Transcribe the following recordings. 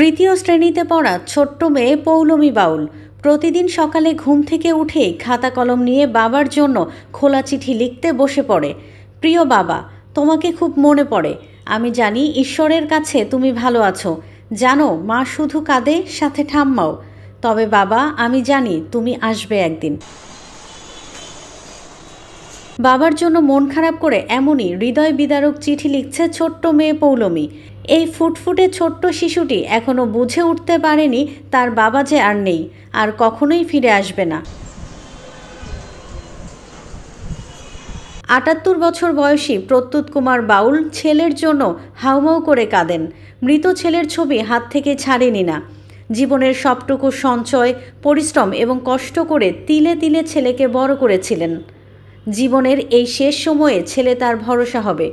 তৃতীয় শ্রেণীতে পড়া ছোট্ট মেয়ে পৌলমী বাউল প্রতিদিন সকালে ঘুম থেকে উঠে খাতা কলম নিয়ে বাবার জন্য খোলা চিঠি লিখতে বসে পড়ে। প্রিয় বাবা, তোমাকে খুব মনে পড়ে। আমি জানি ঈশ্বরের কাছে তুমি ভালো আছো। জানো, মা শুধু কাঁদে, সাথে ঠাম্মাও। তবে বাবা, আমি জানি তুমি আসবে একদিন। বাবার জন্য মন খারাপ করে এমনই হৃদয় বিদারক চিঠি লিখছে ছোট্ট মেয়ে পৌলমী। এই ফুটফুটে ছোট্ট শিশুটি এখনও বুঝে উঠতে পারেনি তার বাবা যে আর নেই, আর কখনোই ফিরে আসবে না। ৭৮ বছর বয়সী প্রত্যুৎ কুমার বাউল ছেলের জন্য হাউমাউ করে কাঁদেন। মৃত ছেলের ছবি হাত থেকে ছাড়েনি না। জীবনের সবটুকু সঞ্চয়, পরিশ্রম এবং কষ্ট করে তিলে তিলে ছেলেকে বড় করেছিলেন। জীবনের এই শেষ সময়ে ছেলে তার ভরসা হবে,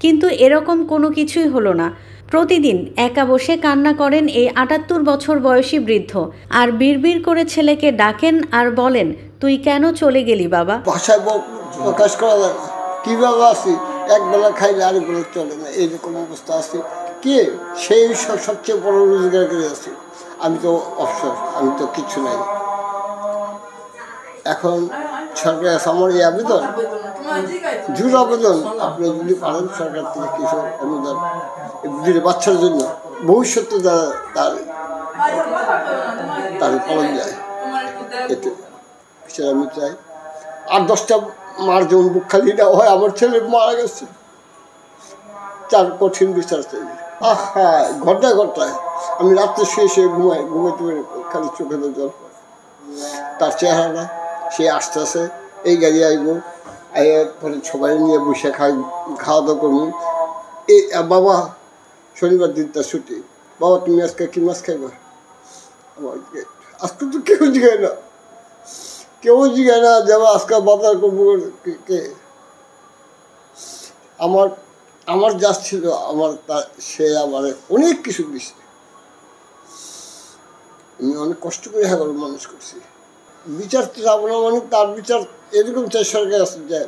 কিন্তু এরকম কোনো কিছুই হলো না। প্রতিদিন একা বসে কান্না করেন এই ৭৮ বছর বয়সী বৃদ্ধ, আর বিড়বিড় করে ছেলেকে ডাকেন আর বলেন, তুই কেন চলে গেলি বাবা? ভাষায় প্রকাশ করা যায় না। কীভাবে আছি, একবেলা খাইলে আরেকবেলা চলে না, এইরকম অবস্থা আছে। কে সেই সবচেয়ে বড় রোজগার করে আছি। আমি তো অবসর, আমি তো কিছু নাই। এখন সরকার আমার এই আবেদন, জোর আবেদন, আপনি যদি পারেন সরকার থেকে কিছু অনুদান দুটো বাচ্চার জন্য, ভবিষ্যতে যারা তার পালন যায়, এতে সেটা আমি চাই। আর 10টা মার যেমন বুক খালি দেওয়া হয়, আমার ছেলে মারা গেছে, তার কঠিন বিচার চাই। আহা, ঘন্টায় ঘন্টায় আমি রাত্রে শুয়ে ঘুমাইতে পারি, খালি চোখে জল। তার চেহারাটা সে আসতেছে, এই গাড়ি আইব, পরে সবাই নিয়ে বসে খাওয়া দাওয়া করবো। এই বাবা শনিবার দিনটা ছুটি, বাবা তুমি আজকে কি মাছ খাইবা? আজকে তো কেউ জিগায় না, কেউ জিগায় না যে আজকে বাজার করবো কে। আমার যা ছিল আমার সে আমার অনেক কিছু দিচ্ছে। আমি অনেক কষ্ট করে হ্যাঁ মানুষ করছি। বিচার তো যাবো না, মানে তার বিচার এরকম চাই সরকার আছে যে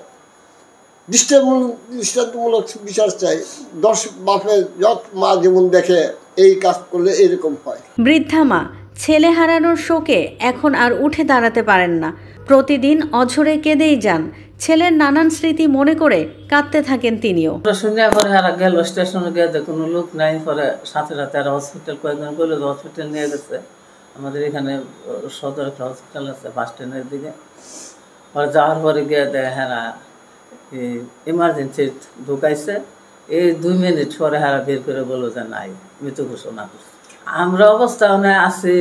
দৃষ্টান্তমূলক বিচার চাই। 10 বাপের যত মা যেমন দেখে এই কাজ করলে এরকম হয়। বৃদ্ধা মা ছেলে হারানোর শোকে এখন আর উঠে দাঁড়াতে পারেন না। প্রতিদিন অঝরে কেঁদেই যান। ছেলের নানান স্মৃতি মনে করে কাঁদতে থাকেন তিনিও। শুনে পরে হারা গেল স্টেশনে গিয়ে কোনো লোক নাই, পরে সাথে সাথে আর হসপিটাল কয়েকজন বললো হসপিটাল নিয়ে গেছে। আমাদের এখানে সদর একটা হসপিটাল আছে বাস স্ট্যান্ডের দিকে। পরে যাওয়ার পরে গিয়ে দেয় হারা ইমার্জেন্সি ঢুকাইছে। এই 2 মিনিট পরে হারা বের করে বললো যে নাই, মৃত ঘোষণা করছে। আমরা অবস্থা আছি,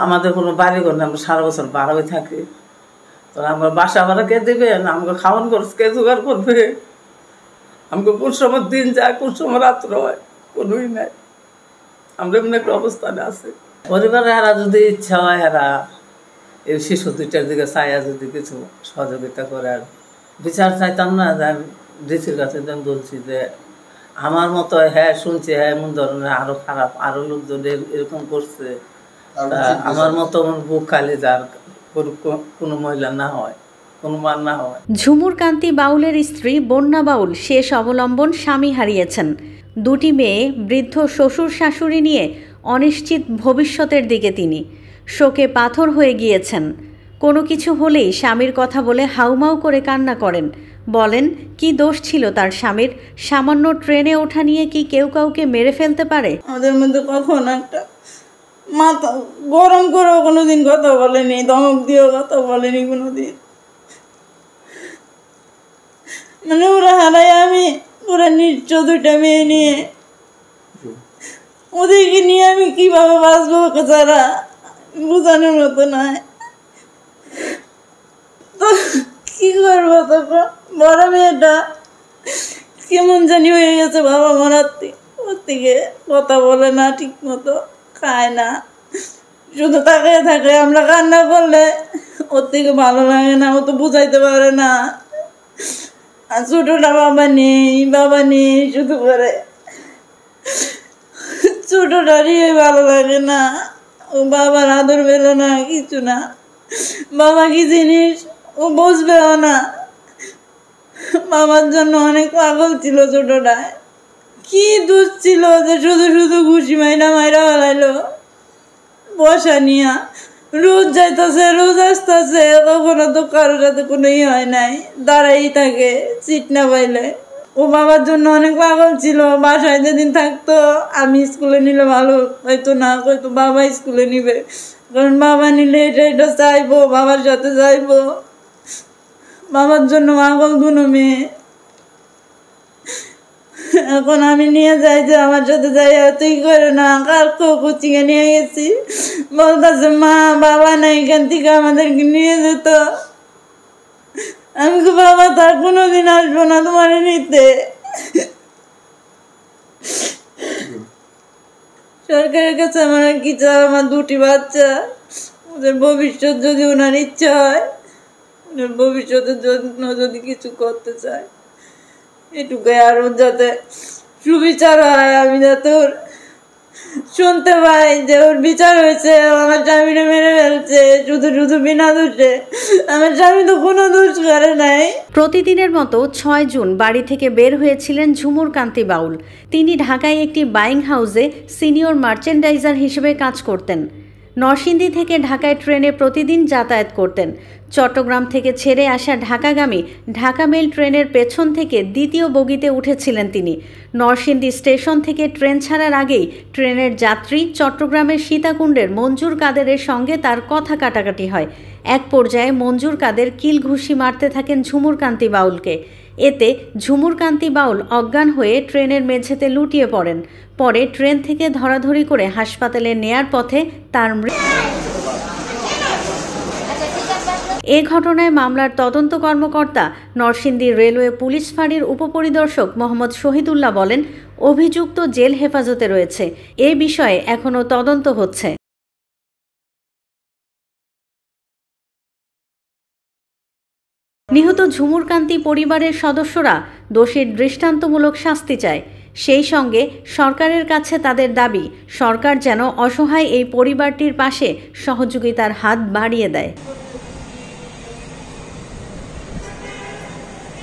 আমাদের কোনো বাড়ি ঘর না, আমরা সারা বছর বাড়াই থাকি। তো আমরা বাসা ভাড়া কে দেবে, আমাকে খাওয়ান খরচ কে জোগাড় করবে? আমাকে কোন সময় দিন যায়, কোন সময় রাত্র হয়, কোনোই নাই। আমরা এমন একটা অবস্থানে আছি। পরিবারে এরা যদি ইচ্ছা হয়, এরা এই শিশু 2টার দিকে চাইয়া যদি কিছু সহযোগিতা করে, আর বিচার চাইতাম না। যে আমি ডিসির কাছে বলছি যে আমার মতো হ্যাঁ শুনছি, হ্যাঁ এমন ধরনের আরো খারাপ আরো লোকজন এরকম করছে, আমার মতো বুক খালি যার কোনো মহিলা না হয়, কোনো মান না হয়। ঝুমুর কান্তি বাউলের স্ত্রী বন্যা বাউল শেষ অবলম্বন স্বামী হারিয়েছেন। 2টি মেয়ে, বৃদ্ধ শ্বশুর শাশুড়ি নিয়ে অনিশ্চিত ভবিষ্যতের দিকে তিনি শোকে পাথর হয়ে গিয়েছেন। কোনো কিছু হলেই স্বামীর কথা বলে হাউমাউ করে কান্না করেন। বলেন, কি দোষ ছিল তার স্বামীর? সামান্য ট্রেনে ওঠা নিয়ে কি কেউ কাউকে মেরে ফেলতে পারে? আমাদের মধ্যে কখন একটা মাথা গরম করেও কোনোদিন কথা বলেনি, ধমক দিয়েও কথা বলেনি কোনোদিন। মানে ওরা হারাই আমি ওরা নির্চ 2টা মেয়ে নিয়ে, ওদেরকে নিয়ে আমি কিভাবে বাঁচবো যারা বোঝানোর মতো নয়। তো কি করবো? তখন বড় মেয়েটা কেমন জানি হয়ে গেছে বাবা মরার ওর থেকে, কথা বলে না ঠিক মতো, খায় না, শুধু তাকায় থাকে। আমরা কান্না করলে ওর থেকে ভালো লাগে না, ও তো বুঝাইতে পারে না। আর ছোটটা বাবা নেই শুধু করে, ছোটটারই ভালো লাগে না, ও বাবার আদর পেল না, কিছু না। বাবা কি জিনিস ও বুঝবেও না। বাবার জন্য অনেক পাগল ছিল ছোটটায়। কি দোষ ছিল যে শুধু শুধু ঘুষি মাইরা ফেলাইলো। বসা নিয়া রোজ যাইতেছে, রোজ আসতেছে, কখনো তো কারোর সাথে কোনো হয় নাই, দাঁড়াই থাকে সিট না পাইলে। ও বাবার জন্য অনেক পাগল ছিল। বাসায় যেদিন থাকতো আমি স্কুলে নিলে ভালো হয়তো না, হয়তো বাবা স্কুলে নিবে, কারণ বাবা নিলে এটা চাইবো, বাবার সাথে যাইবো। বাবার জন্য পাগল দুনো মেয়ে। এখন আমি নিয়ে যাই যে আমার সাথে যাই, তুই করে না, কালকে কোচিংয়ে নিয়ে গেছি, বলতেছে মা বাবা নাই, এখান থেকে আমাদেরকে নিয়ে যেত। আমি তো বাবা তার কোনোদিন আসবো না তোমার নিতে। সরকারের কাছে আমার কি চাই, আমার দুটি বাচ্চা, ওদের ভবিষ্যৎ যদি ওনার ইচ্ছা হয়, ওদের ভবিষ্যতের জন্য যদি কিছু করতে চায়, এটুকুই। আরো যাতে সুবিচার হয়, আমি যাতে ওর শুনতে পাই যে ওর বিচার হয়েছে, আমার স্বামীরা মেরে ফেলছে শুধু শুধু বিনা দোষে। আমার স্বামী তো কোনো দোষ করে নাই। প্রতিদিনের মতো 6 জুন বাড়ি থেকে বের হয়েছিলেন ঝুমুর কান্তি বাউল। তিনি ঢাকায় একটি বাইং হাউসে সিনিয়র মার্চেন্ডাইজার হিসেবে কাজ করতেন। নরসিংদী থেকে ঢাকায় ট্রেনে প্রতিদিন যাতায়াত করতেন। চট্টগ্রাম থেকে ছেড়ে আসা ঢাকাগামী ঢাকা মেল ট্রেনের পেছন থেকে দ্বিতীয় বগিতে উঠেছিলেন তিনি। নরসিংদী স্টেশন থেকে ট্রেন ছাড়ার আগেই ট্রেনের যাত্রী চট্টগ্রামের সীতাকুণ্ডের মঞ্জুর কাদেরের সঙ্গে তার কথা কাটাকাটি হয়। এক পর্যায়ে মঞ্জুর কাদের কিল ঘুষি মারতে থাকেন ঝুমুর কান্তি বাউলকে। এতে ঝুমুর কান্তি বাউল অজ্ঞান হয়ে ট্রেনের মেঝেতে লুটিয়ে পড়েন। পরে ট্রেন থেকে ধরাধরি করে হাসপাতালে নেয়ার পথে তার এ ঘটনায় মামলার তদন্ত কর্মকর্তা নরসিংদী রেলওয়ে পুলিশ ফাঁড়ির উপপরিদর্শক মোহাম্মদ শহীদুল্লাহ বলেন, অভিযুক্ত জেল হেফাজতে রয়েছে। এ বিষয়ে এখনও তদন্ত হচ্ছে। নিহত ঝুমুর কান্তি পরিবারের সদস্যরা দোষীর দৃষ্টান্তমূলক শাস্তি চায়। সেই সঙ্গে সরকারের কাছে তাদের দাবি, সরকার যেন অসহায় এই পরিবারটির পাশে সহযোগিতার হাত বাড়িয়ে দেয়।